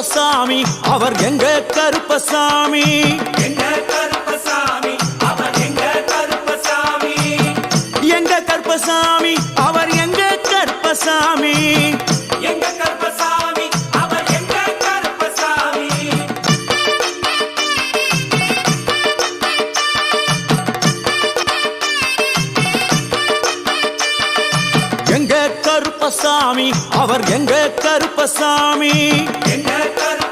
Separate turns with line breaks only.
கருப்பசாமி அவர் எங்க கருப்பசாமி
எங்க கருப்பசாமி அவர் எங்க கருப்பசாமி
எங்க கருப்பசாமி அவர் எங்க கருப்பசாமி
எங்க கருப்பசாமி அவர் எங்க கருப்பசாமி
எங்க கருப்பசாமி அவர் எங்க கருப்பசாமி
எங்க கருப்பசாமி